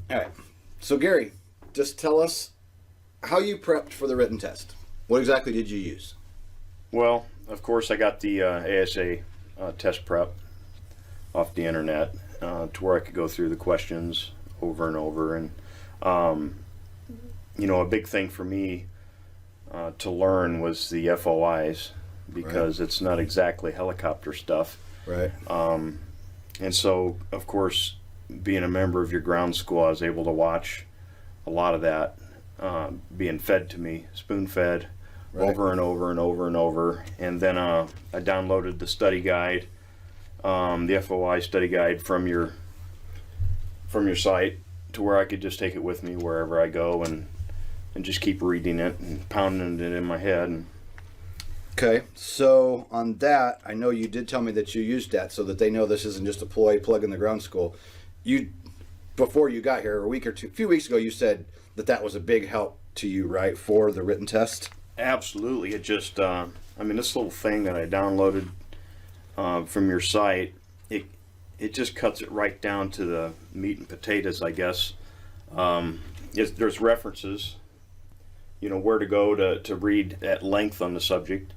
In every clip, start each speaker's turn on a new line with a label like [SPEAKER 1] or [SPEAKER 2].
[SPEAKER 1] All right. So Gary, just tell us how you prepped for the written test. What exactly did you use?
[SPEAKER 2] Well, of course, I got the ASA test prep off the internet to where I could go through the questions over and over. And, a big thing for me to learn was the FOIs because it's not exactly helicopter stuff.
[SPEAKER 1] Right.
[SPEAKER 2] And so, of course, being a member of your ground school, I was able to watch a lot of that being fed to me, spoon-fed, over and over and over and over. And then I downloaded the study guide, the FOI study guide from your site, to where I could just take it with me wherever I go and just keep reading it and pounding it in my head.
[SPEAKER 1] Okay, so on that, I know you did tell me that you used that so that they know this isn't just a ploy plug in the ground school. You, before you got here, a few weeks ago, you said that was a big help to you, right, for the written test?
[SPEAKER 2] Absolutely. It just, this little thing that I downloaded from your site, it just cuts it right down to the meat and potatoes, I guess. There's references, where to go to read at length on the subject,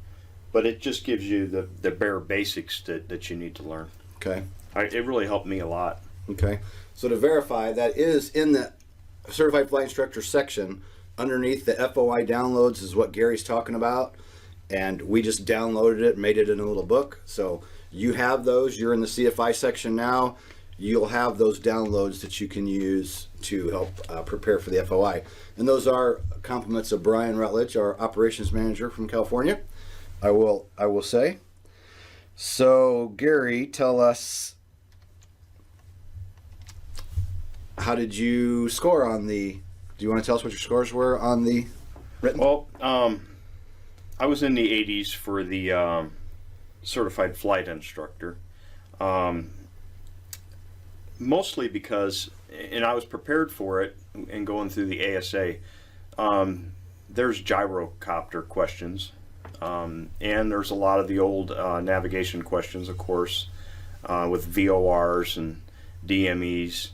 [SPEAKER 2] but it just gives you the bare basics that you need to learn.
[SPEAKER 1] Okay.
[SPEAKER 2] It really helped me a lot.
[SPEAKER 1] Okay. So to verify, that is in the Certified Flight Instructor section. Underneath the FOI downloads is what Gary's talking about, and we just downloaded it and made it in a little book. So you have those. You're in the CFI section now. You'll have those downloads that you can use to help prepare for the FOI. And those are compliments of Brian Rutledge, our operations manager from California, I will say. So Gary, tell us, how did you score on the... Do you want to tell us what your scores were on the written?
[SPEAKER 2] Well, I was in the 80s for the certified flight instructor. Mostly because, and I was prepared for it and going through the ASA, there's gyrocopter questions, and there's a lot of the old navigation questions, of course, with VORs and DMEs.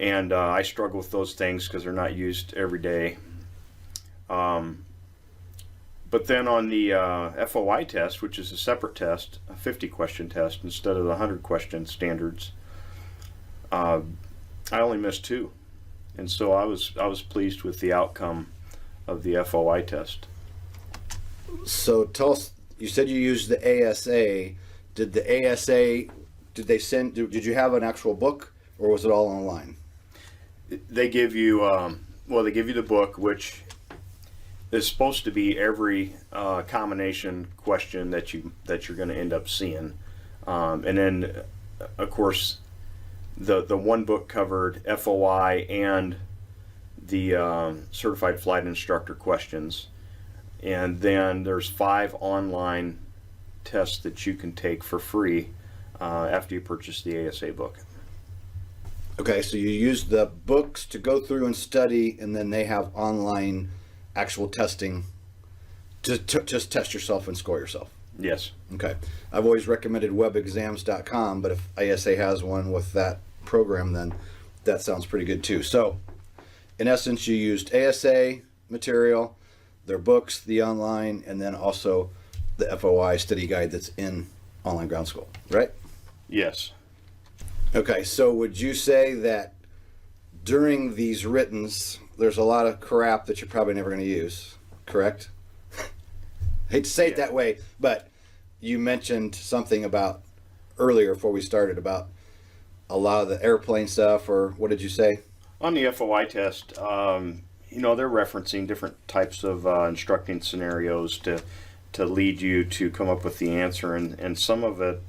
[SPEAKER 2] And I struggle with those things because they're not used every day. But then on the FOI test, which is a separate test, a 50-question test instead of the 100-question standards, I only missed 2. And so I was pleased with the outcome of the FOI test.
[SPEAKER 1] So tell us, you said you used the ASA. Did the ASA, did you have an actual book, or was it all online?
[SPEAKER 2] They give you, they give you the book, which is supposed to be every combination question that you're going to end up seeing, and then, of course, the one book covered FOI and the certified flight instructor questions, and then there's 5 online tests that you can take for free after you purchase the ASA book.
[SPEAKER 1] Okay, so you use the books to go through and study, and then they have online actual testing to just test yourself and score yourself.
[SPEAKER 2] Yes.
[SPEAKER 1] Okay. I've always recommended webexams.com, but if ASA has one with that program, then that sounds pretty good too. So, in essence, you used ASA material, their books, the online, and then also the FOI study guide that's in online ground school, right?
[SPEAKER 2] Yes.
[SPEAKER 1] Okay, so would you say that during these writtens, there's a lot of crap that you're probably never going to use, correct? Hate to say it that way, but you mentioned something about earlier before we started about a lot of the airplane stuff, or what did you say?
[SPEAKER 2] On the FOI test, they're referencing different types of instructing scenarios to lead you to come up with the answer, and some of it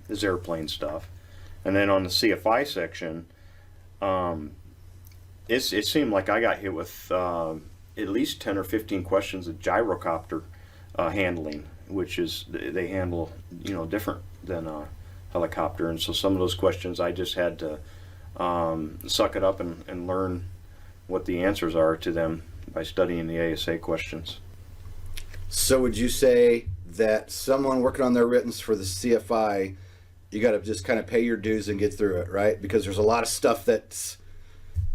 [SPEAKER 2] is airplane stuff. And then on the CFI section, it seemed like I got hit with at least 10 or 15 questions of gyrocopter handling, which is, they handle, different than a helicopter. And so some of those questions I just had to suck it up and learn what the answers are to them by studying the ASA questions.
[SPEAKER 1] So would you say that someone working on their writtens for the CFI, you got to just kind of pay your dues and get through it, right? Because there's a lot of stuff that's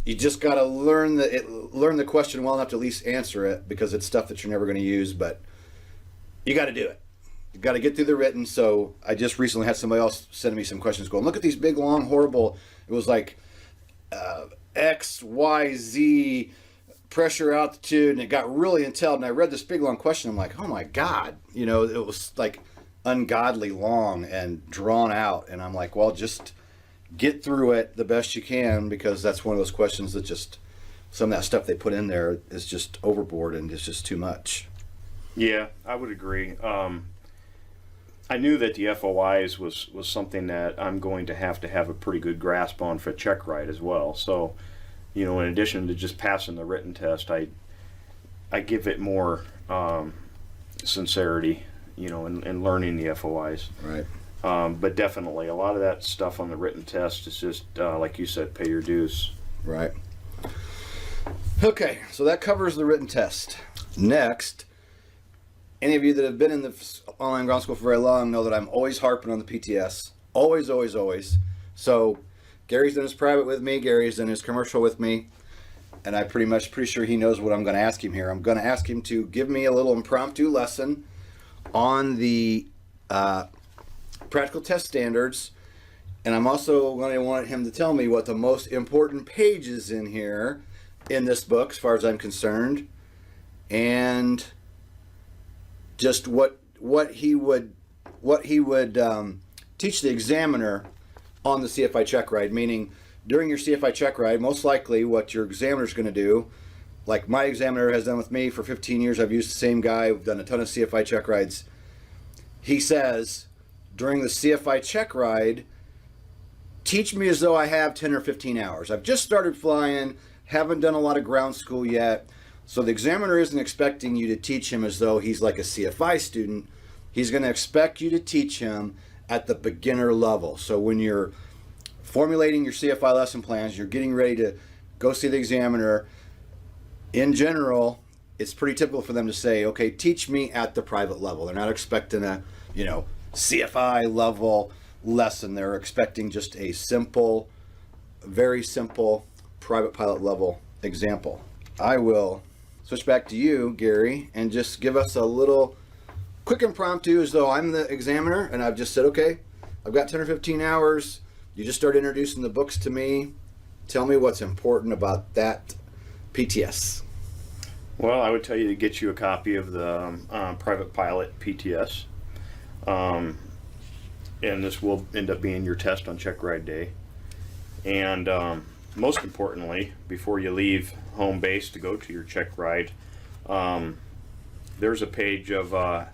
[SPEAKER 1] you just got to learn the question well enough to at least answer it, because it's stuff that you're never going to use, but you got to do it. You got to get through the written. So I just recently had somebody else send me some questions going, look at these big, long, horrible, it was like X, Y, Z, pressure, altitude, and it got really intelligent. And I read this big, long question. I'm like, oh my God, you know, it was like ungodly long and drawn out. And I'm like, well, just get through it the best you can, because that's one of those questions that just, some of that stuff they put in there is just overboard and it's just too much.
[SPEAKER 2] Yeah, I would agree. I knew that the FOIs was something that I'm going to have a pretty good grasp on for check ride as well. So, you know, in addition to just passing the written test, I give it more sincerity, you know, in learning the FOIs.
[SPEAKER 1] Right.
[SPEAKER 2] But definitely, a lot of that stuff on the written test is just, like you said, pay your dues.
[SPEAKER 1] Right. Okay, so that covers the written test. Next, any of you that have been in the online ground school for very long know that I'm always harping on the PTS. Always, always, always. So Gary's done his private with me. Gary's done his commercial with me. And I'm pretty sure he knows what I'm going to ask him here. I'm going to ask him to give me a little impromptu lesson on the practical test standards. And I'm also going to want him to tell me what the most important pages in here in this book, as far as I'm concerned, and just what he would teach the examiner on the CFI check ride. Meaning, during your CFI check ride, most likely what your examiner is going to do, like my examiner has done with me for 15 years. I've used the same guy. We've done a ton of CFI check rides. He says, during the CFI check ride, teach me as though I have 10 or 15 hours. I've just started flying, haven't done a lot of ground school yet. So the examiner isn't expecting you to teach him as though he's like a CFI student. He's going to expect you to teach him at the beginner level. So when you're formulating your CFI lesson plans, you're getting ready to go see the examiner, in general, it's pretty typical for them to say, okay, teach me at the private level. They're not expecting a, you know, CFI level lesson. They're expecting just a simple, very simple private pilot level example. I will switch back to you, Gary, and just give us a little quick impromptu as though I'm the examiner and I've just said, okay, I've got 10 or 15 hours. You just start introducing the books to me. Tell me what's important about that PTS.
[SPEAKER 2] Well, I would tell you to get you a copy of the Private Pilot PTS. And this will end up being your test on check ride day. And most importantly, before you leave home base to go to your check ride, there's a page of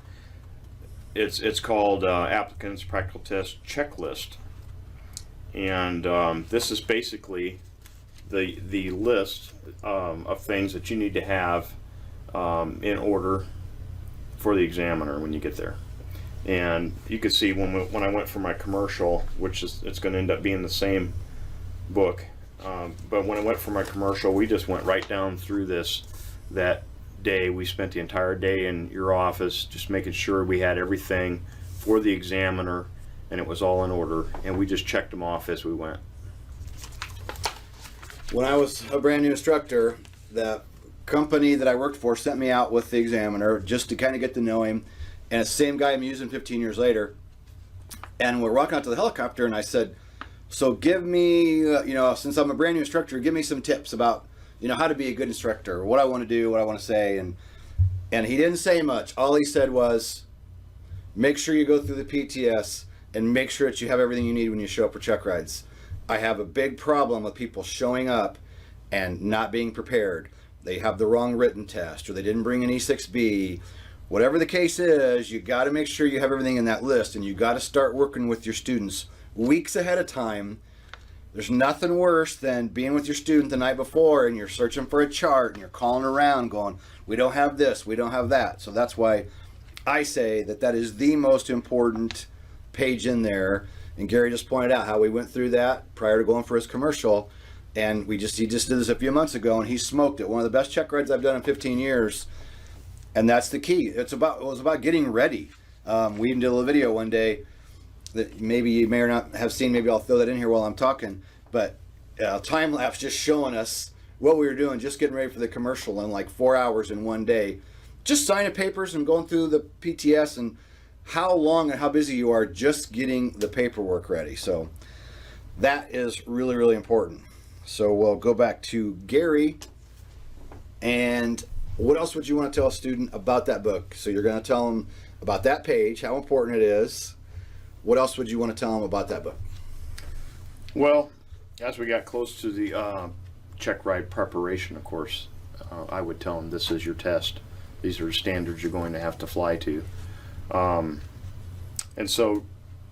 [SPEAKER 2] it's called Applicant's Practical Test Checklist. And this is basically the list of things that you need to have in order for the examiner when you get there. And you can see when I went for my commercial, which is, it's going to end up being the same book, but when I went for my commercial, we just went right down through this that day. We spent the entire day in your office just making sure we had everything for the examiner and it was all in order, and we just checked them off as we went.
[SPEAKER 1] When I was a brand new instructor, the company that I worked for sent me out with the examiner just to kind of get to know him, and it's the same guy I'm using 15 years later. And we're walking out to the helicopter, and I said, so give me, you know, since I'm a brand new instructor, give me some tips about, you know, how to be a good instructor, what I want to do, what I want to say. And he didn't say much. All he said was, make sure you go through the PTS and make sure that you have everything you need when you show up for check rides. I have a big problem with people showing up and not being prepared. They have the wrong written test, or they didn't bring an E6B. Whatever the case is, you got to make sure you have everything in that list, and you got to start working with your students weeks ahead of time. There's nothing worse than being with your student the night before and you're searching for a chart and you're calling around going, we don't have this, we don't have that. So that's why I say that is the most important page in there. And Gary just pointed out how we went through that prior to going for his commercial, and he just did this a few months ago, and he smoked it. One of the best check rides I've done in 15 years, and that's the key. It was about getting ready. We even did a little video one day that maybe you may or not have seen. Maybe I'll throw that in here while I'm talking. But time lapse just showing us what we were doing, just getting ready for the commercial in like 4 hours in one day. Just signing papers and going through the PTS, and how long and how busy you are just getting the paperwork ready. So that is really, really important. So we'll go back to Gary. And what else would you want to tell a student about that book? So you're going to tell them about that page, how important it is. What else would you want to tell them about that book?
[SPEAKER 2] Well, as we got close to the check ride preparation, of course, I would tell them this is your test. These are standards you're going to have to fly to. And so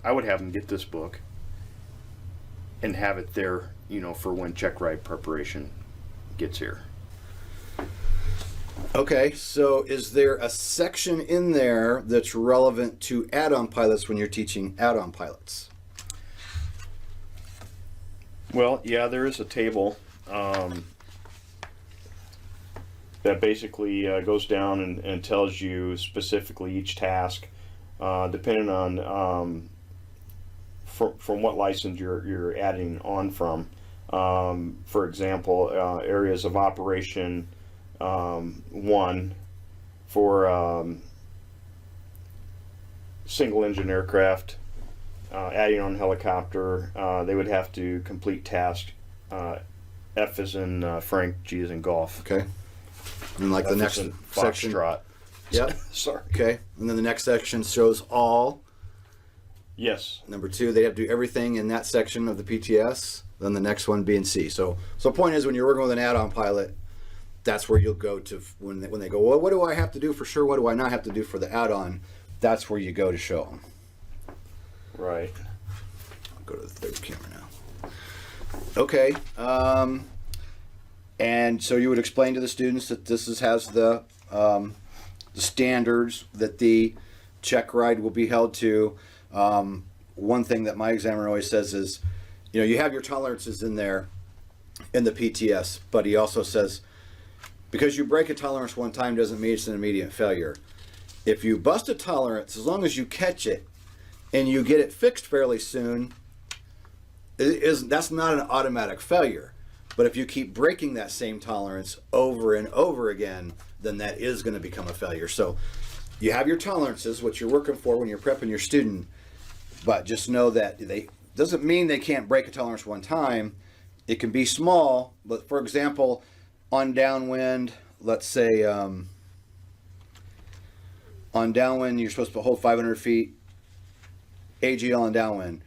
[SPEAKER 2] I would have them get this book and have it there, for when check ride preparation gets here.
[SPEAKER 1] Okay, so is there a section in there that's relevant to add-on pilots when you're teaching add-on pilots?
[SPEAKER 2] Well, yeah, there is a table that basically goes down and tells you specifically each task, depending on from what license you're adding on from. For example, areas of operation 1 for single engine aircraft, adding on helicopter, they would have to complete task F is in Frank, G is in golf.
[SPEAKER 1] Okay. And like
[SPEAKER 2] F
[SPEAKER 1] the next
[SPEAKER 2] is in
[SPEAKER 1] section.
[SPEAKER 2] Foxtrot.
[SPEAKER 1] Yep.
[SPEAKER 2] Sorry.
[SPEAKER 1] Okay. And then the next section shows all.
[SPEAKER 2] Yes.
[SPEAKER 1] Number 2, they have to do everything in that section of the PTS. Then the next one being C. So point is, when you're working with an add-on pilot, that's where you'll go to when they go, well, what do I have to do for sure? What do I not have to do for the add-on? That's where you go to show them.
[SPEAKER 2] Right.
[SPEAKER 1] I'll go to the third camera now. Okay. And so you would explain to the students that this has the standards that the check ride will be held to. One thing that my examiner always says is, you have your tolerances in there in the PTS, but he also says, because you break a tolerance one time doesn't mean it's an immediate failure. If you bust a tolerance, as long as you catch it and you get it fixed fairly soon, that's not an automatic failure. But if you keep breaking that same tolerance over and over again, then that is going to become a failure. So you have your tolerances, what you're working for when you're prepping your student, but just know that doesn't mean they can't break a tolerance one time. It can be small, but for example, on downwind, let's say on downwind you're supposed to hold 500 feet AGL on downwind,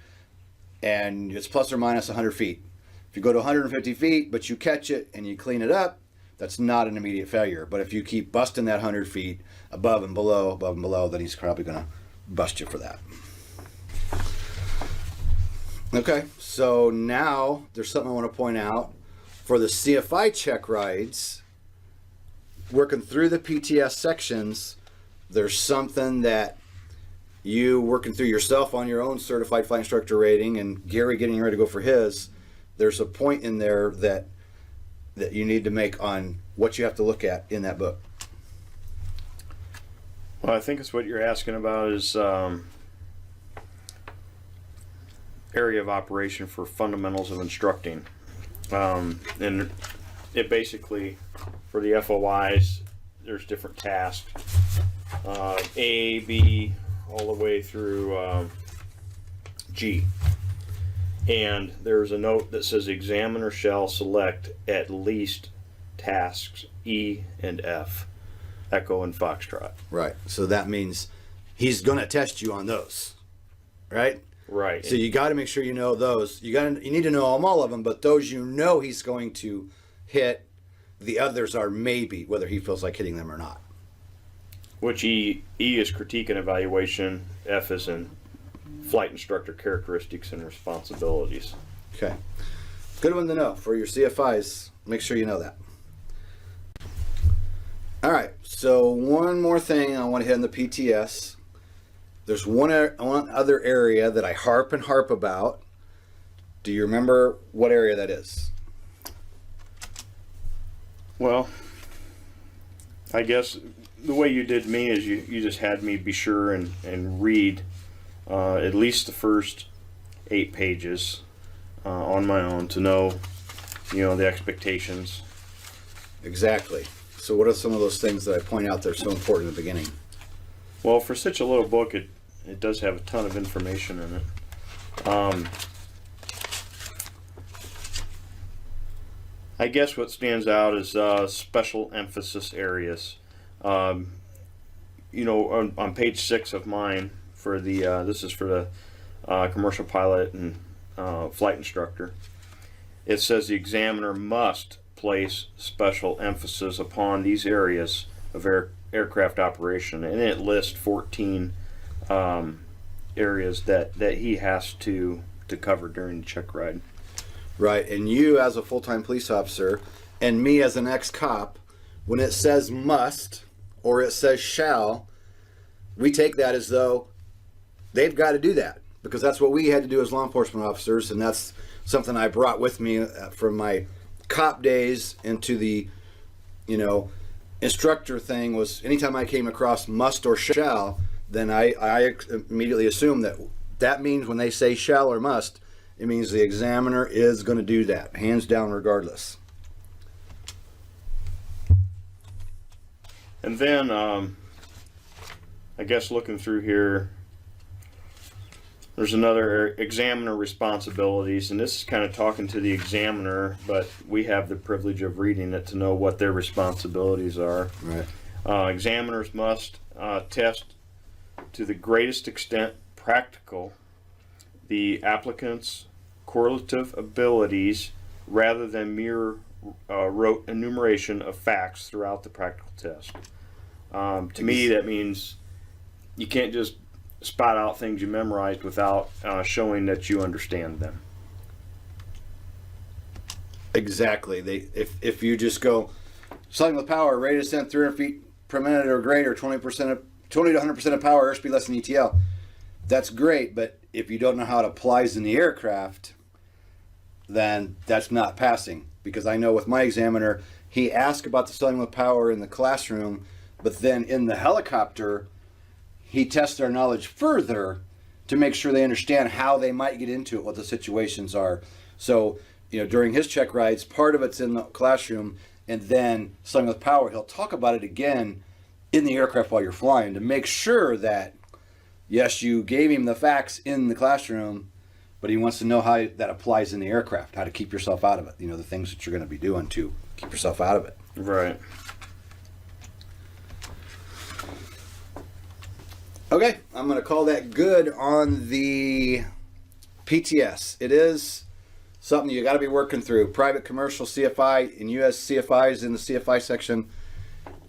[SPEAKER 1] and it's plus or minus 100 feet. If you go to 150 feet but you catch it and you clean it up, that's not an immediate failure. But if you keep busting that 100 feet above and below, then he's probably going to bust you for that. Okay, so now there's something I want to point out. For the CFI check rides, working through the PTS sections, there's something that you working through yourself on your own certified flight instructor rating, and Gary getting ready to go for his, there's a point in there that you need to make on what you have to look at in that book.
[SPEAKER 2] Well, I think it's what you're asking about is area of operation for fundamentals of instructing. And it basically, for the FOIs, there's different tasks. A, B, all the way through G. And there's a note that says examiner shall select at least tasks E and F, Echo and Foxtrot.
[SPEAKER 1] Right. So that means he's going to test you on those, right?
[SPEAKER 2] Right.
[SPEAKER 1] So you got to make sure you know those. You need to know all of them, but those he's going to hit. The others are maybe, whether he feels like hitting them or not.
[SPEAKER 2] Which E is critique and evaluation. F is in flight instructor characteristics and responsibilities.
[SPEAKER 1] Okay. Good one to know for your CFIs. Make sure you know that. All right. So one more thing I want to hit in the PTS. There's one other area that I harp about. Do you remember what area that is?
[SPEAKER 2] Well, I guess the way you did me is you just had me be sure and read at least the first 8 pages on my own to know the expectations.
[SPEAKER 1] Exactly. So what are some of those things that I point out that are so important in the beginning?
[SPEAKER 2] Well, for such a little book, it does have a ton of information in it. I guess what stands out is special emphasis areas. On page 6 of mine, for the this is for the commercial pilot and flight instructor, it says the examiner must place special emphasis upon these areas of aircraft operation, and it lists 14 areas that he has to cover during the check ride.
[SPEAKER 1] Right, and you as a full-time police officer and me as an ex-cop, when it says must or it says shall, we take that as though they've got to do that, because that's what we had to do as law enforcement officers, and that's something I brought with me from my cop days into the, instructor thing. Was anytime I came across must or shall, then I immediately assume that means when they say shall or must, it means the examiner is going to do that, hands down, regardless.
[SPEAKER 2] And then, I guess looking through here, there's another examiner responsibilities, and this is kind of talking to the examiner, but we have the privilege of reading it to know what their responsibilities are.
[SPEAKER 1] Right.
[SPEAKER 2] Examiners must test to the greatest extent practical the applicant's correlative abilities rather than mere rote enumeration of facts throughout the practical test. To me, that means you can't just spot out things you memorized without showing that you understand them.
[SPEAKER 1] Exactly. If you just go sliding with power, rate of descent 300 feet per minute or greater, 20 to 100% of power, airspeed less than ETL, that's great. But if you don't know how it applies in the aircraft, then that's not passing. Because I know with my examiner, he asked about the sliding with power in the classroom, but then in the helicopter, he tests their knowledge further to make sure they understand how they might get into it, what the situations are. So, during his check rides, part of it's in the classroom, and then sliding with power, he'll talk about it again in the aircraft while you're flying to make sure that, yes, you gave him the facts in the classroom, but he wants to know how that applies in the aircraft, how to keep yourself out of it, the things that you're going to be doing to keep yourself out of it.
[SPEAKER 2] Right.
[SPEAKER 1] Okay, I'm going to call that good on the PTS. It is something you got to be working through. Private, commercial, CFI, and US CFIs in the CFI section.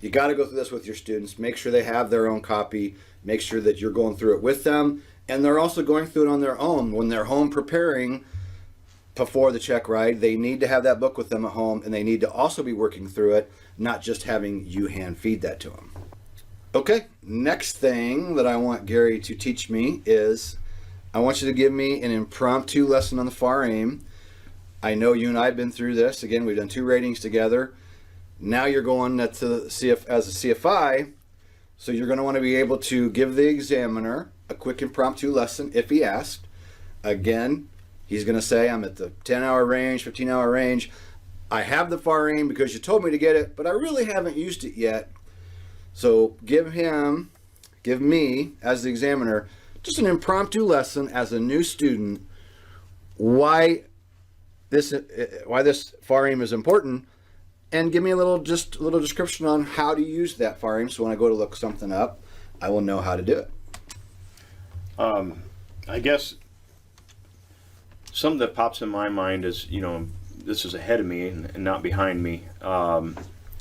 [SPEAKER 1] You got to go through this with your students. Make sure they have their own copy. Make sure that you're going through it with them. And they're also going through it on their own. When they're home preparing before the check ride, they need to have that book with them at home, and they need to also be working through it, not just having you hand feed that to them. Okay, next thing that I want Gary to teach me is I want you to give me an impromptu lesson on the FAR aim. I know you and I have been through this. Again, we've done 2 ratings together. Now you're going to the CF as a CFI, so you're going to want to be able to give the examiner a quick impromptu lesson if he asked. Again, he's going to say, I'm at the 10-hour range, 15-hour range. I have the FAR aim because you told me to get it, but I really haven't used it yet. So give me, as the examiner, just an impromptu lesson as a new student, why this FAR aim is important, and give me a little description on how to use that FAR aim, so when I go to look something up, I will know how to do it.
[SPEAKER 2] I guess something that pops in my mind is, this is ahead of me and not behind me. And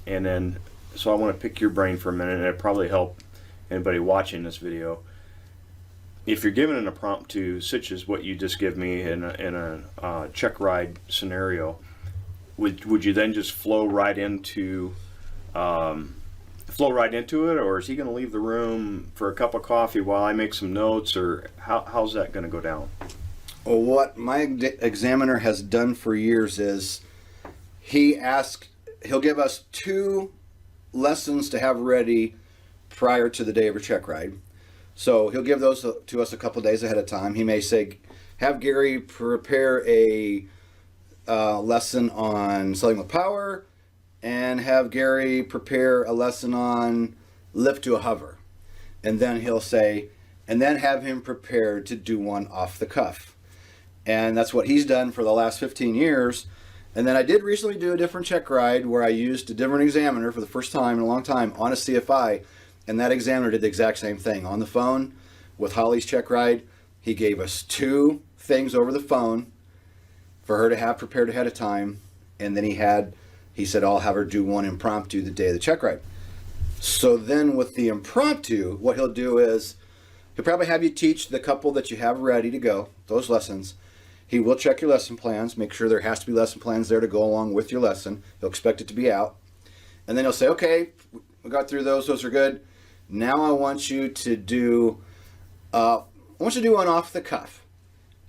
[SPEAKER 2] then, so I want to pick your brain for a minute, and it'd probably help anybody watching this video. If you're given an impromptu, such as what you just give me in a check ride scenario, would you then just flow right into it, or is he going to leave the room for a cup of coffee while I make some notes, or how's that going to go down?
[SPEAKER 1] Well, what my examiner has done for years is he'll give us 2 lessons to have ready prior to the day of a check ride. So he'll give those to us a couple days ahead of time. He may say, have Gary prepare a a lesson on selling with power, and have Gary prepare a lesson on lift to a hover. And then he'll say, and then have him prepared to do one off the cuff. And that's what he's done for the last 15 years. And then I did recently do a different check ride where I used a different examiner for the first time in a long time on a CFI. And that examiner did the exact same thing. On the phone with Holly's check ride, he gave us 2 things over the phone for her to have prepared ahead of time. And then he said, I'll have her do one impromptu the day of the check ride. So then with the impromptu, what he'll do is he'll probably have you teach the couple that you have ready to go, those lessons. He will check your lesson plans, make sure there has to be lesson plans there to go along with your lesson. He'll expect it to be out. And then he'll say, okay, we got through those are good. Now I want you to do one off the cuff.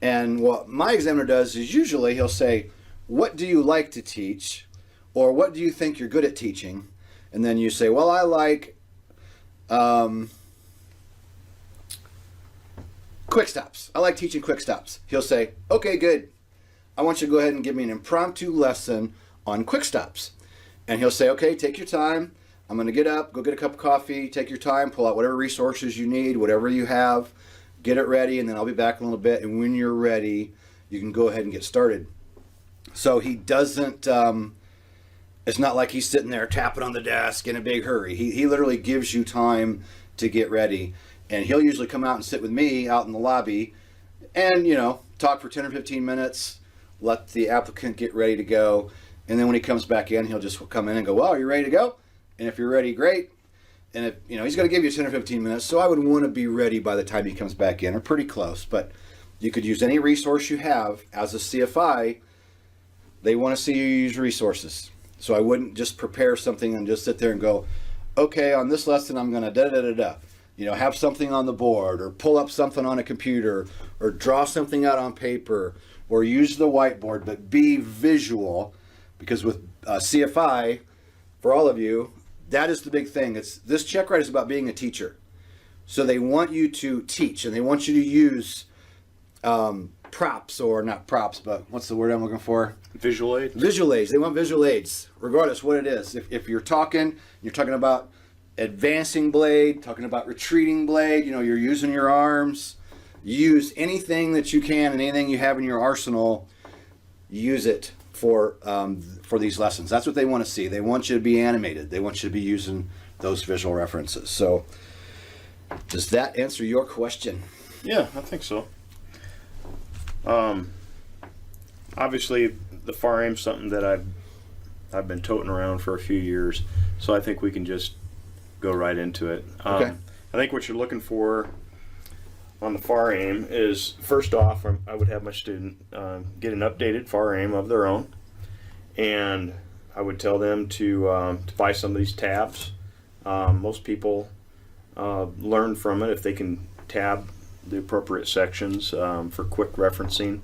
[SPEAKER 1] And what my examiner does is usually he'll say, what do you like to teach? Or what do you think you're good at teaching? And then you say, well, I like quick stops. I like teaching quick stops. He'll say, okay, good. I want you to go ahead and give me an impromptu lesson on quick stops. And he'll say, okay, take your time. I'm going to get up, go get a cup of coffee, take your time, pull out whatever resources you need, whatever you have, get it ready, and then I'll be back in a little bit. And when you're ready, you can go ahead and get started. So he doesn't, it's not like he's sitting there tapping on the desk in a big hurry. He literally gives you time to get ready. And he'll usually come out and sit with me out in the lobby and, talk for 10 or 15 minutes, let the applicant get ready to go. And then when he comes back in, he'll just come in and go, well, are you ready to go? And if you're ready, great. And if, he's going to give you 10 or 15 minutes. So I would want to be ready by the time he comes back in, or pretty close. But you could use any resource you have. As a CFI, they want to see you use resources. So I wouldn't just prepare something and just sit there and go, okay, on this lesson, I'm going to da-da-da-da-da. Have something on the board, or pull up something on a computer, or draw something out on paper, or use the whiteboard, but be visual, because with CFI, for all of you, that is the big thing. This check ride is about being a teacher. So they want you to teach, and they want you to use props, or not props, but what's the word I'm looking for?
[SPEAKER 2] Visual aids.
[SPEAKER 1] Visual aids. They want visual aids, regardless what it is. If you're talking about advancing blade, talking about retreating blade, you're using your arms. Use anything that you can and anything you have in your arsenal, use it for these lessons. That's what they want to see. They want you to be animated. They want you to be using those visual references. So does that answer your question?
[SPEAKER 2] Yeah, I think so. Obviously the FAR aim's something that I've been toting around for a few years, so I think we can just go right into it.
[SPEAKER 1] Okay.
[SPEAKER 2] I think what you're looking for on the FAR aim is, first off, I would have my student get an updated FAR aim of their own, and I would tell them to buy some of these tabs. Most people learn from it if they can tab the appropriate sections for quick referencing,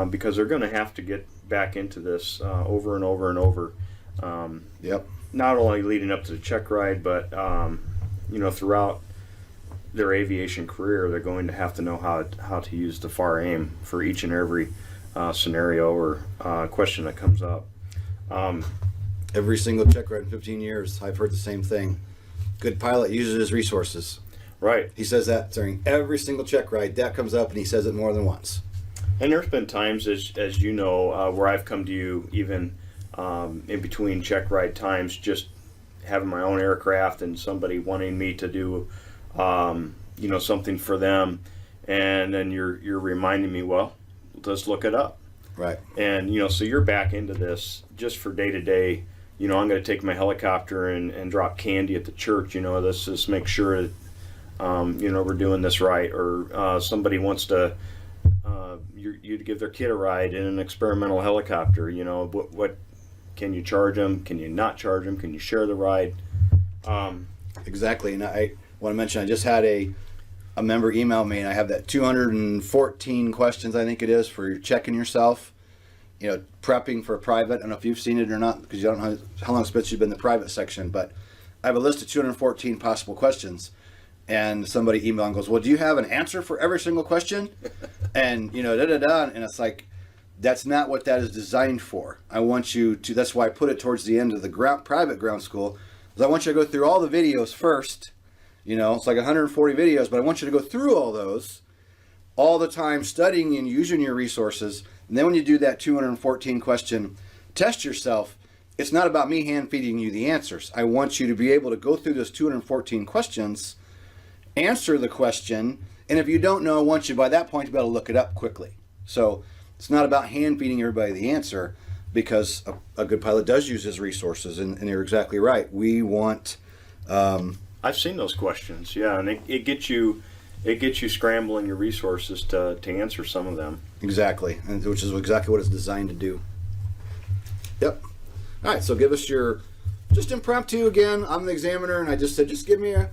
[SPEAKER 2] because they're going to have to get back into this over and over and over.
[SPEAKER 1] Yep.
[SPEAKER 2] Not only leading up to the check ride, but throughout their aviation career, they're going to have to know how to use the FAR aim for each and every scenario or question that comes up.
[SPEAKER 1] Every single check ride in 15 years, I've heard the same thing. Good pilot uses his resources.
[SPEAKER 2] Right.
[SPEAKER 1] He says that during every single check ride. That comes up, and he says it more than once.
[SPEAKER 2] And there's been times, as you know, where I've come to you even in between check ride times, just having my own aircraft and somebody wanting me to do something for them, and then you're reminding me, well, let's look it up.
[SPEAKER 1] Right.
[SPEAKER 2] And so you're back into this just for day to day. I'm going to take my helicopter and drop candy at the church. Let's just make sure that we're doing this right. Or somebody wants to you to give their kid a ride in an experimental helicopter. What can you charge them? Can you not charge them? Can you share the ride?
[SPEAKER 1] Exactly. And I want to mention, I just had a member email me, and I have that 214 questions, I think it is, for checking yourself, prepping for a private. I don't know if you've seen it or not, because you don't know how long it's been you've been in the private section, but I have a list of 214 possible questions. And somebody emailed and goes, well, do you have an answer for every single question? And, and it's like, That's not what that is designed for. I want you to, that's why I put it towards the end of the private ground school, because I want you to go through all the videos first. You know, it's like 140 videos, but I want you to go through all those all the time, studying and using your resources. And then when you do that 214 question test yourself, it's not about me hand feeding you the answers. I want you to be able to go through those 214 questions, answer the question, and if you don't know, I want you by that point to be able to look it up quickly. So it's not about hand feeding everybody the answer, because a good pilot does use his resources, and you're exactly right. We want.
[SPEAKER 2] I've seen those questions, yeah, and it gets you scrambling your resources to answer some of them.
[SPEAKER 1] Exactly, and which is exactly what it's designed to do. Yep. All right, so give us your just impromptu again. I'm the examiner, and I just said just give me a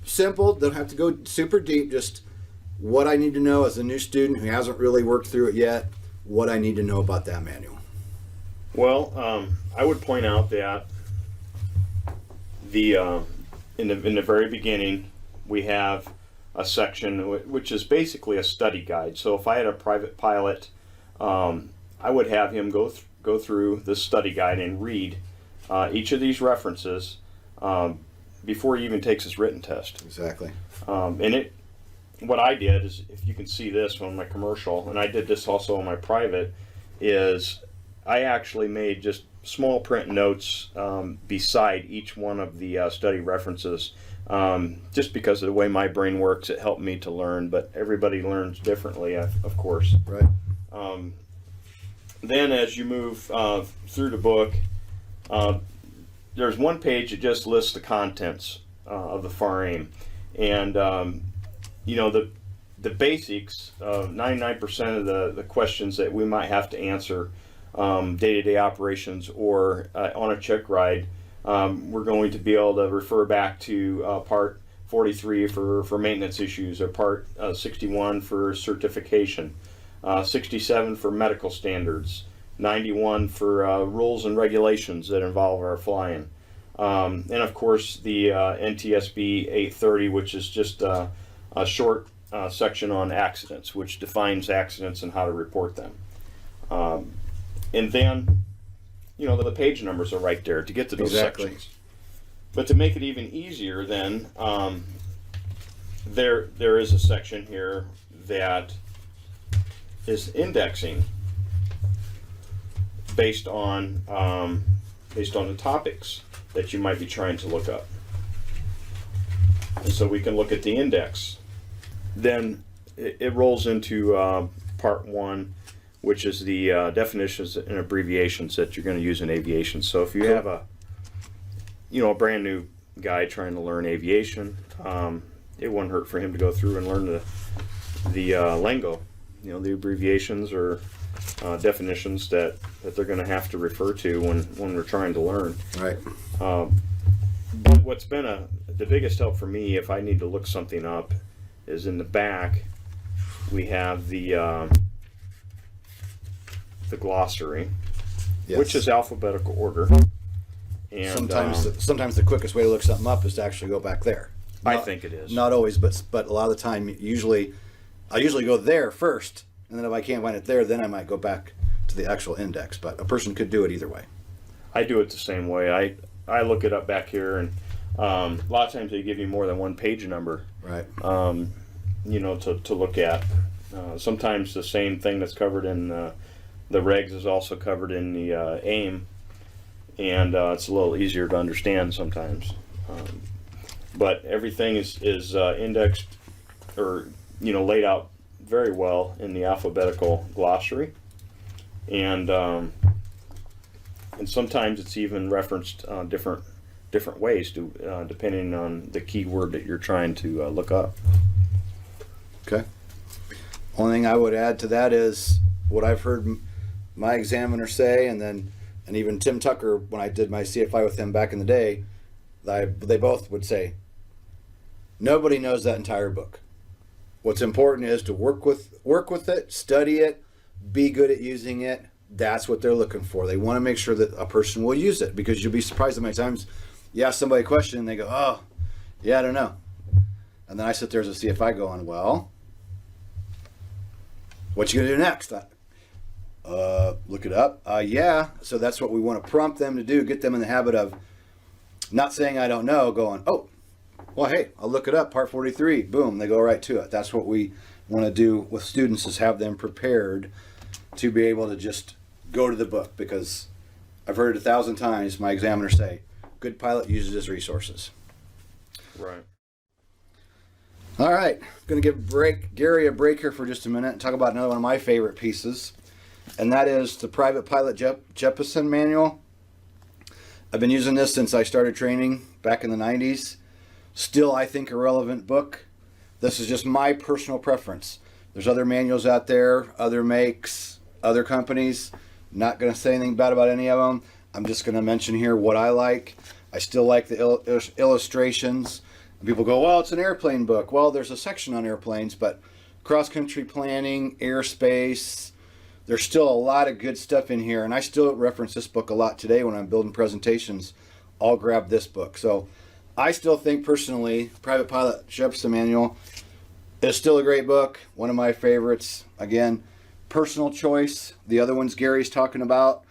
[SPEAKER 1] simple. Don't have to go super deep. Just what I need to know as a new student who hasn't really worked through it yet. What I need to know about that manual.
[SPEAKER 2] Well, I would point out that in the very beginning we have a section which is basically a study guide. So if I had a private pilot, I would have him go through this study guide and read each of these references before he even takes his written test.
[SPEAKER 1] Exactly.
[SPEAKER 2] What I did is, if you can see this on my commercial, and I did this also on my private, is I actually made just small print notes beside each one of the study references. Just because of the way my brain works, it helped me to learn, but everybody learns differently, of course.
[SPEAKER 1] Right.
[SPEAKER 2] Then as you move through the book, there's one page that just lists the contents of the FAR aim. And you know, the basics, 99% of the questions that we might have to answer day-to-day operations or on a check ride, we're going to be able to refer back to Part 43 for maintenance issues, or Part 61 for certification, 67 for medical standards, 91 for rules and regulations that involve our flying, and of course the NTSB 830, which is just a short section on accidents, which defines accidents and how to report them. And then, you know, the page numbers are right there to get to those sections. But to make it even easier, then there is a section here that is indexing based on the topics that you might be trying to look up. And so we can look at the index. Then it rolls into part 1, which is the definitions and abbreviations that you're going to use in aviation. So if you have a brand new guy trying to learn aviation, it wouldn't hurt for him to go through and learn the lingo, the abbreviations or definitions that they're going to have to refer to when we're trying to learn.
[SPEAKER 1] Right.
[SPEAKER 2] But what's been the biggest help for me if I need to look something up is in the back we have the glossary, yes, which is alphabetical order. And
[SPEAKER 1] sometimes the quickest way to look something up is to actually go back there.
[SPEAKER 2] I think it is.
[SPEAKER 1] Not always, but a lot of the time, I usually go there first, and then if I can't find it there, then I might go back to the actual index. But a person could do it either way.
[SPEAKER 2] I do it the same way. I look it up back here, and a lot of times they give you more than one page number.
[SPEAKER 1] Right.
[SPEAKER 2] To look at. Sometimes the same thing that's covered in the regs is also covered in the AIM, and it's a little easier to understand sometimes. But everything is indexed or laid out very well in the alphabetical glossary, and sometimes it's even referenced different ways depending on the keyword that you're trying to look up.
[SPEAKER 1] Okay. Only thing I would add to that is what I've heard my examiner say, and even Tim Tucker when I did my CFI with him back in the day, they both would say, nobody knows that entire book. What's important is to work with it, study it, be good at using it. That's what they're looking for. They want to make sure that a person will use it, because you'll be surprised how many times you ask somebody a question and they go, oh, yeah, I don't know. And then I sit there as a CFI going, well, what you gonna do next? Look it up. Yeah. So that's what we want to prompt them to do. Get them in the habit of not saying I don't know, going, oh, well, hey, I'll look it up. Part 43. Boom. They go right to it. That's what we want to do with students, is have them prepared to be able to just go to the book, because I've heard it 1,000 times. My examiner say, good pilot uses his resources.
[SPEAKER 2] Right.
[SPEAKER 1] All right. I'm going to give Gary a break here for just a minute and talk about another one of my favorite pieces, and that is the Private Pilot Jeppesen Manual. I've been using this since I started training back in the 90s. Still, I think, a relevant book. This is just my personal preference. There's other manuals out there, other makes, other companies. Not going to say anything bad about any of them. I'm just going to mention here what I like. I still like the illustrations. People go, well, it's an airplane book. Well, there's a section on airplanes, but cross-country planning, airspace, there's still a lot of good stuff in here. And I still reference this book a lot today when I'm building presentations. I'll grab this book. So I still think, personally, Private Pilot Jeppesen Manual is still a great book. One of my favorites. Again, personal choice. The other ones Gary's talking about,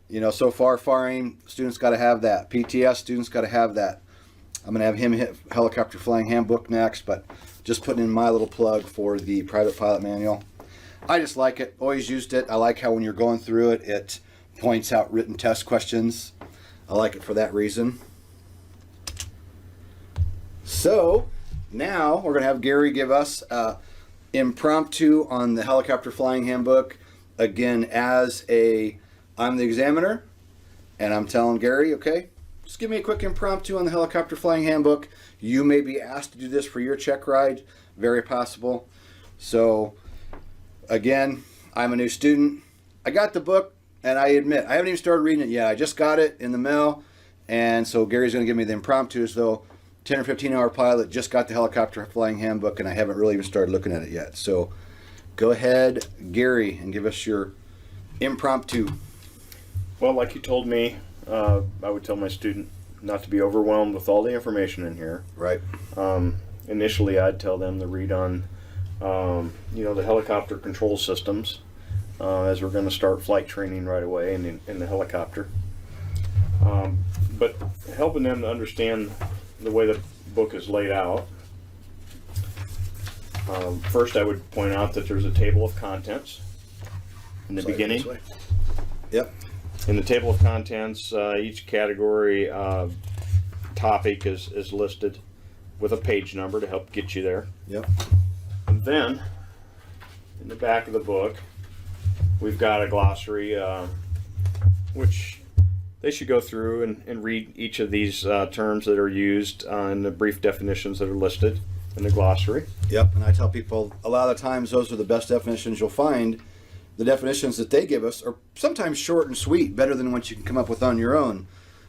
[SPEAKER 1] you know, so far, FAR-AIM, students got to have that. PTS, students got to have that. I'm going to have him hit Helicopter Flying Handbook next, but just putting in my little plug for the Private Pilot Manual. I just like it. Always used it. I like how when you're going through it, it points out written test questions. I like it for that reason. So now we're going to have Gary give us impromptu on the Helicopter Flying Handbook. Again, I'm the examiner, and I'm telling Gary, okay, just give me a quick impromptu on the Helicopter Flying Handbook. You may be asked to do this for your check ride. Very possible. So again, I'm a new student. I got the book, and I admit, I haven't even started reading it yet. I just got it in the mail, and so Gary's going to give me the impromptu as though 10 or 15 hour pilot just got the Helicopter Flying Handbook, and I haven't really even started looking at it yet. So go ahead, Gary, and give us your impromptu.
[SPEAKER 2] Well, like you told me, I would tell my student not to be overwhelmed with all the information in here.
[SPEAKER 1] Right.
[SPEAKER 2] Initially, I'd tell them to read on, the helicopter control systems, as we're going to start flight training right away in the helicopter. But helping them to understand the way the book is laid out. First, I would point out that there's a table of contents in the beginning.
[SPEAKER 1] Yep.
[SPEAKER 2] In the table of contents, each category topic is listed with a page number to help get you there.
[SPEAKER 1] Yep.
[SPEAKER 2] And then, in the back of the book, we've got a glossary, which they should go through and read each of these terms that are used in the brief definitions that are listed in the glossary.
[SPEAKER 1] Yep, and I tell people a lot of the times those are the best definitions you'll find. The definitions that they give us are sometimes short and sweet, better than what you can come up with on your own.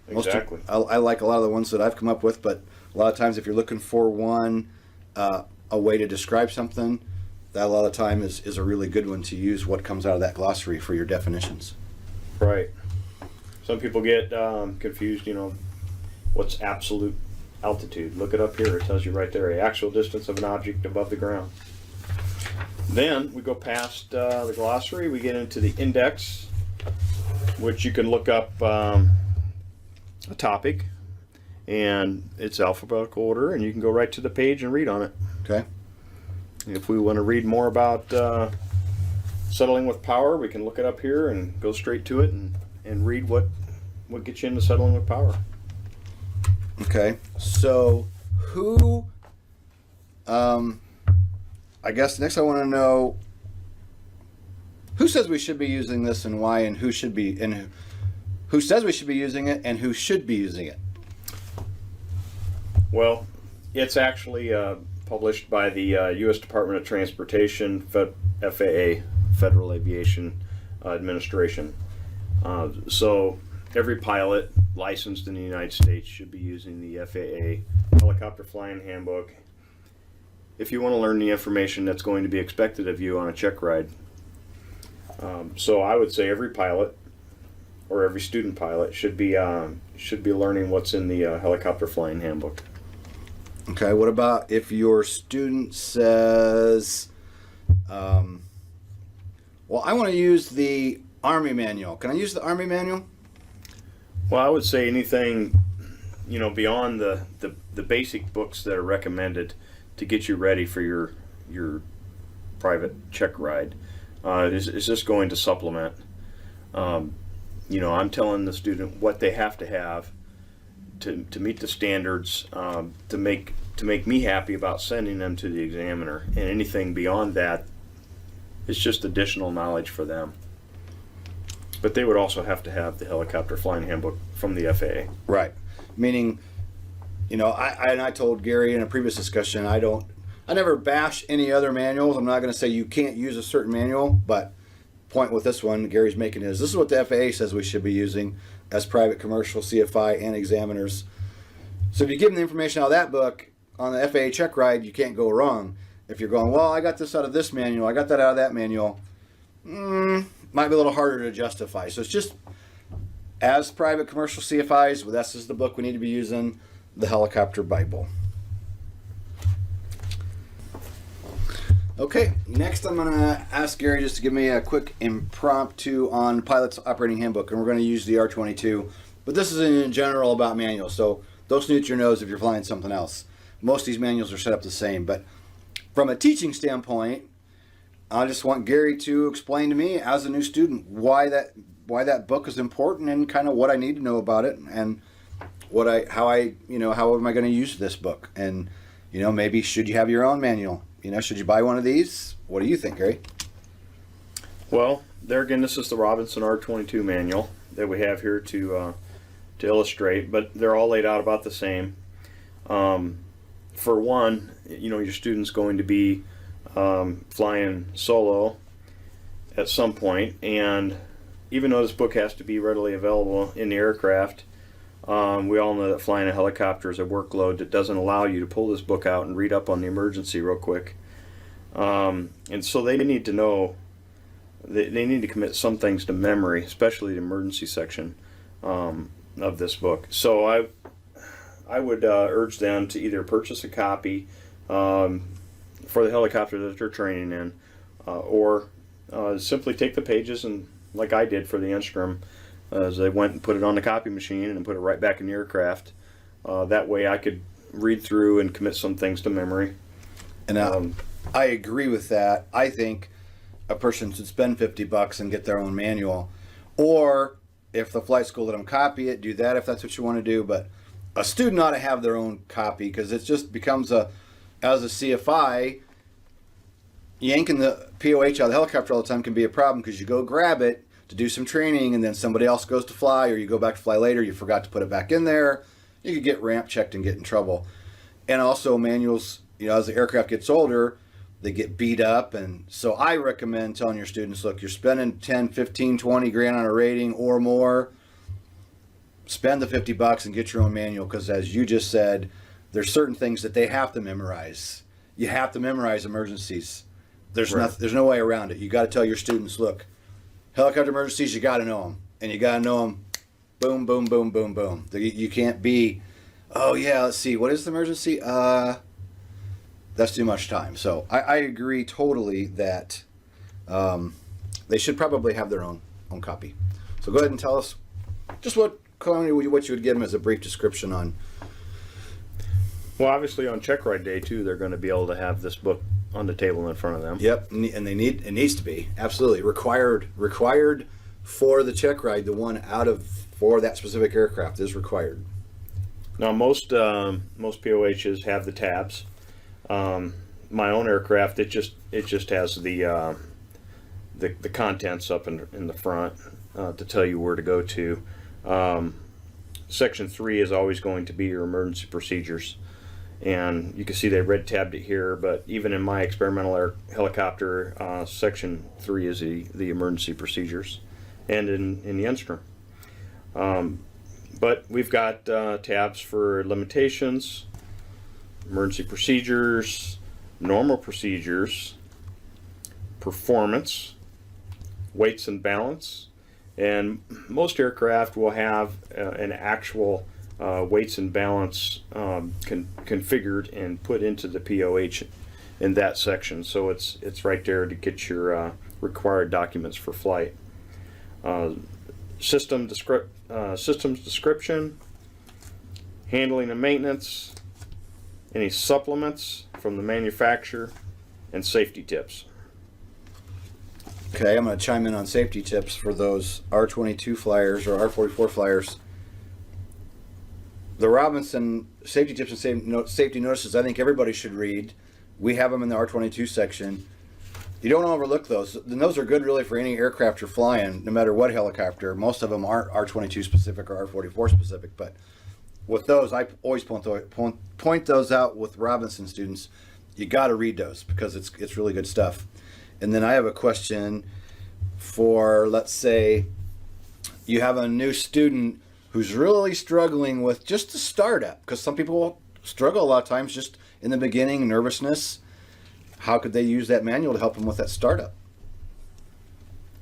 [SPEAKER 2] Exactly.
[SPEAKER 1] I like a lot of the ones that I've come up with, but a lot of times if you're looking for one, a way to describe something, that a lot of time is a really good one to use what comes out of that glossary for your definitions.
[SPEAKER 2] Right. Some people get confused, what's absolute altitude? Look it up here. It tells you right there, the actual distance of an object above the ground. Then we go past the glossary. We get into the index, which you can look up a topic, and it's alphabetical order, and you can go right to the page and read on it.
[SPEAKER 1] Okay.
[SPEAKER 2] If we want to read more about settling with power, we can look it up here and go straight to it and read what gets you into settling with power.
[SPEAKER 1] Okay. So who, I guess next I want to know who says we should be using this and why, and who says we should be using it and who should be using it.
[SPEAKER 2] Well, it's actually published by the U.S. Department of Transportation, FAA, Federal Aviation Administration. So every pilot licensed in the United States should be using the FAA Helicopter Flying Handbook if you want to learn the information that's going to be expected of you on a check ride. So I would say every pilot or every student pilot should be learning what's in the Helicopter Flying Handbook.
[SPEAKER 1] Okay, what about if your student says, well, I want to use the Army manual. Can I use the Army manual?
[SPEAKER 2] Well, I would say anything, beyond the basic books that are recommended to get you ready for your private check ride is just going to supplement. I'm telling the student what they have to have to meet the standards, to make me happy about sending them to the examiner, and anything beyond that is just additional knowledge for them. But they would also have to have the helicopter flying handbook from the FAA.
[SPEAKER 1] Right. Meaning, I told Gary in a previous discussion, I never bash any other manuals. I'm not going to say you can't use a certain manual, but point with this one Gary's making is this is what the FAA says we should be using as private, commercial, CFI, and examiners. So if you give them the information out of that book on the FAA check ride, you can't go wrong. If you're going, well, I got this out of this manual, I got that out of that manual, might be a little harder to justify. So it's just as private, commercial, CFIs, well, this is the book we need to be using, the Helicopter Bible. Okay, next I'm going to ask Gary just to give me a quick impromptu on Pilot's Operating Handbook, and we're going to use the R22. But this is in general about manuals, so don't snooze your nose if you're flying something else. Most of these manuals are set up the same, but from a teaching standpoint, I just want Gary to explain to me as a new student why that book is important and kind of what I need to know about it and how am I going to use this book, and maybe should you have your own manual? Should you buy one of these? What do you think, Gary?
[SPEAKER 2] Well, there again, this is the Robinson R22 manual that we have here to illustrate, but they're all laid out about the same. For one, your student's going to be flying solo at some point, and even though this book has to be readily available in the aircraft, we all know that flying a helicopter is a workload that doesn't allow you to pull this book out and read up on the emergency real quick. And so they need to know, they need to commit some things to memory, especially the emergency section of this book. So I would urge them to either purchase a copy for the helicopter that they're training in, or simply take the pages and, like I did for the Instrum, as I went and put it on the copy machine and put it right back in the aircraft. That way I could read through and commit some things to memory.
[SPEAKER 1] And I agree with that. I think a person should spend $50 and get their own manual. Or if the flight school let them copy it, do that if that's what you want to do. But a student ought to have their own copy, because it just becomes as a CFI, yanking the POH out of the helicopter all the time can be a problem, because you go grab it to do some training and then somebody else goes to fly, or you go back to fly later, you forgot to put it back in there. You could get ramp checked and get in trouble. And also manuals, as the aircraft gets older, they get beat up. And so I recommend telling your students, look, you're spending 10, 15, 20 grand on a rating or more, spend the $50 and get your own manual, because as you just said, there's certain things that they have to memorize. You have to memorize emergencies. There's no way around it. You got to tell your students, look, helicopter emergencies, you got to know them, and you got to know them. Boom, boom, boom, boom, boom. You can't be, oh yeah, let's see, what is the emergency? That's too much time. So I agree totally that they should probably have their own copy. So go ahead and tell us just what you would give them as a brief description on.
[SPEAKER 2] Well, obviously on check ride day too, they're going to be able to have this book on the table in front of them.
[SPEAKER 1] Yep, and it needs to be absolutely required for the check ride. The one for that specific aircraft is required.
[SPEAKER 2] Now most POHs have the tabs. My own aircraft, it just has the contents up in the front to tell you where to go to. Section 3 is always going to be your emergency procedures. And you can see they red tabbed it here, but even in my experimental helicopter, Section 3 is the emergency procedures, and in the Instrum. But we've got tabs for limitations, emergency procedures, normal procedures, performance, weights and balance, and most aircraft will have an actual weights and balance configured and put into the POH in that section. So it's right there to get your required documents for flight. systems description, handling and maintenance, any supplements from the manufacturer, and safety tips.
[SPEAKER 1] Okay, I'm going to chime in on safety tips for those R22 flyers or R44 flyers. The Robinson safety tips and safety notices, I think everybody should read. We have them in the R22 section. You don't overlook those. And those are good really for any aircraft you're flying, no matter what helicopter. Most of them aren't R22 specific or R44 specific, but with those, I always point those out with Robinson students. You got to read those because it's really good stuff. And then I have a question for, let's say, you have a new student who's really struggling with just the startup, because some people struggle a lot of times just in the beginning, nervousness. How could they use that manual to help them with that startup?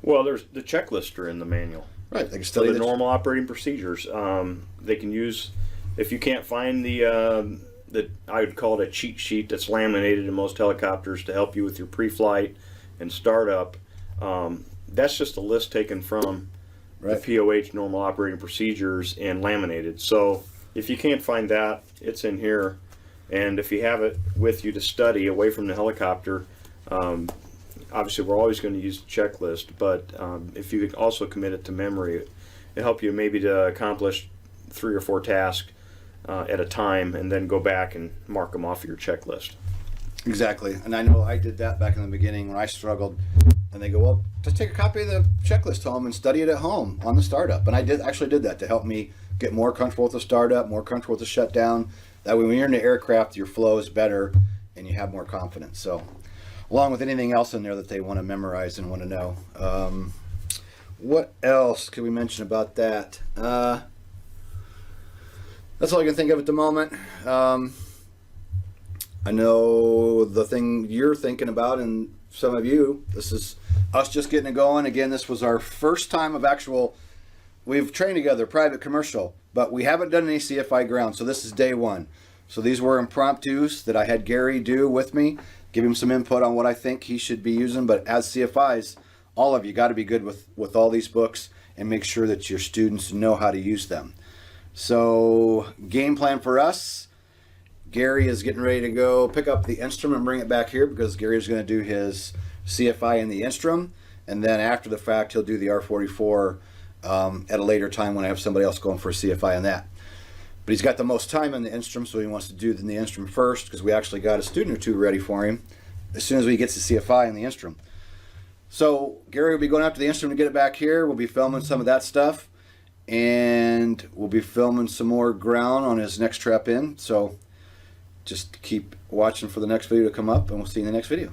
[SPEAKER 2] Well, there's the checklists are in the manual.
[SPEAKER 1] Right, they can
[SPEAKER 2] So
[SPEAKER 1] study
[SPEAKER 2] the normal operating procedures. They can use, if you can't find the I would call it a cheat sheet that's laminated in most helicopters to help you with your pre-flight and startup. That's just a list taken from
[SPEAKER 1] Right.
[SPEAKER 2] the POH normal operating procedures and laminated. So if you can't find that, it's in here. And if you have it with you to study away from the helicopter, obviously we're always going to use the checklist, but if you could also commit it to memory, it'll help you maybe to accomplish 3 or 4 tasks at a time and then go back and mark them off your checklist.
[SPEAKER 1] Exactly. And I know I did that back in the beginning when I struggled. And they go, well, just take a copy of the checklist home and study it at home on the startup. And I actually did that to help me get more comfortable with the startup, more comfortable with the shutdown. That way when you're in the aircraft, your flow is better and you have more confidence. So along with anything else in there that they want to memorize and want to know. What else could we mention about that? That's all I can think of at the moment. I know the thing you're thinking about, and some of you, this is us just getting it going. Again, this was our first time of we've trained together, private, commercial, but we haven't done any CFI ground, so this is day one. So these were impromptus that I had Gary do with me, give him some input on what I think he should be using, but as CFIs, all of you got to be good with all these books and make sure that your students know how to use them. So game plan for us, Gary is getting ready to go pick up the instrument and bring it back here because Gary is going to do his CFI in the instrument, and then after the fact he'll do the R44 at a later time when I have somebody else going for a CFI on that. But he's got the most time in the instrument, so he wants to do the instrument first because we actually got a student or two ready for him as soon as he gets the CFI in the instrument. So Gary will be going after the instrument to get it back here. We'll be filming some of that stuff, and we'll be filming some more ground on his next trip in. So just keep watching for the next video to come up, and we'll see you in the next video.